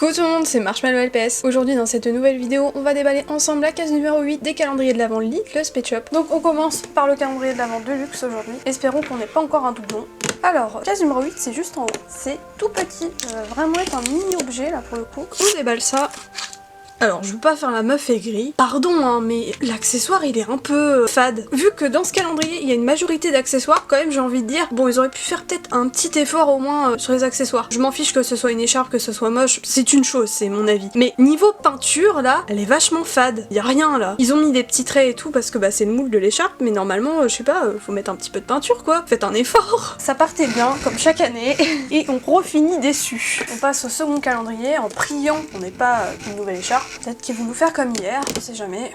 Coucou tout le monde, c'est Marshmallow LPS. Aujourd'hui dans cette nouvelle vidéo, on va déballer ensemble la case numéro 8 des calendriers de l'Avent Littlest Pet Shop. Donc on commence par le calendrier de l'Avent de luxe aujourd'hui. Espérons qu'on n'ait pas encore un doublon. Alors, case numéro 8, c'est juste en haut. C'est tout petit, ça va vraiment être un mini objet là pour le coup. On déballe ça. Alors, je veux pas faire la meuf aigrie. Pardon, hein, mais l'accessoire, il est un peu fade. Vu que dans ce calendrier, il y a une majorité d'accessoires, quand même, j'ai envie de dire, bon, ils auraient pu faire peut-être un petit effort au moins sur les accessoires. Je m'en fiche que ce soit une écharpe, que ce soit moche, c'est une chose, c'est mon avis. Mais niveau peinture, là, elle est vachement fade. Y a rien, là. Ils ont mis des petits traits et tout parce que, bah, c'est le moule de l'écharpe, mais normalement, je sais pas, faut mettre un petit peu de peinture, quoi. Faites un effort. Ça partait bien, comme chaque année, et on refinit déçu. On passe au second calendrier en priant qu'on n'ait pas une nouvelle écharpe. Peut-être qu'ils vont nous faire comme hier, on sait jamais.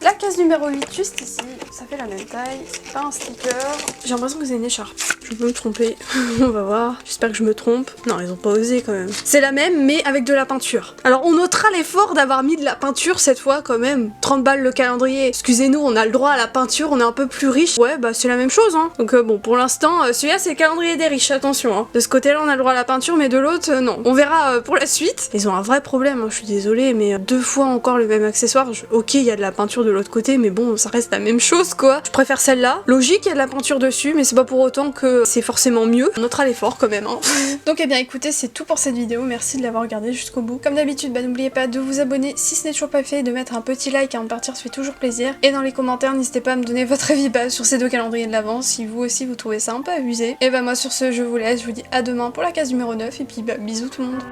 La case numéro 8, juste ici, ça fait la même taille, c'est pas un sticker. J'ai l'impression que c'est une écharpe. Je peux me tromper, on va voir. J'espère que je me trompe. Non, ils ont pas osé quand même. C'est la même, mais avec de la peinture. Alors on notera l'effort d'avoir mis de la peinture cette fois quand même. 30 balles le calendrier. Excusez-nous, on a le droit à la peinture, on est un peu plus riche. Ouais, bah c'est la même chose, hein. Donc bon, pour l'instant, celui-là c'est le calendrier des riches, attention. Hein. De ce côté-là, on a le droit à la peinture, mais de l'autre, non. On verra pour la suite. Ils ont un vrai problème, hein, je suis désolée, mais 2 fois encore le même accessoire. Ok, il y a de la peinture de l'autre côté, mais bon, ça reste la même chose, quoi. Je préfère celle-là. Logique, il y a de la peinture dessus, mais c'est pas pour autant que c'est forcément mieux. On notera l'effort quand même, hein. Donc eh bien écoutez, c'est tout pour cette vidéo. Merci de l'avoir regardé jusqu'au bout. Comme d'habitude, bah n'oubliez pas de vous abonner si ce n'est toujours pas fait, de mettre un petit like avant de partir, ça fait toujours plaisir. Et dans les commentaires, n'hésitez pas à me donner votre avis bas sur ces 2 calendriers de l'Avent, si vous aussi vous trouvez ça un peu abusé. Et bah moi sur ce, je vous laisse, je vous dis à demain pour la case numéro 9, et puis bah bisous tout le monde.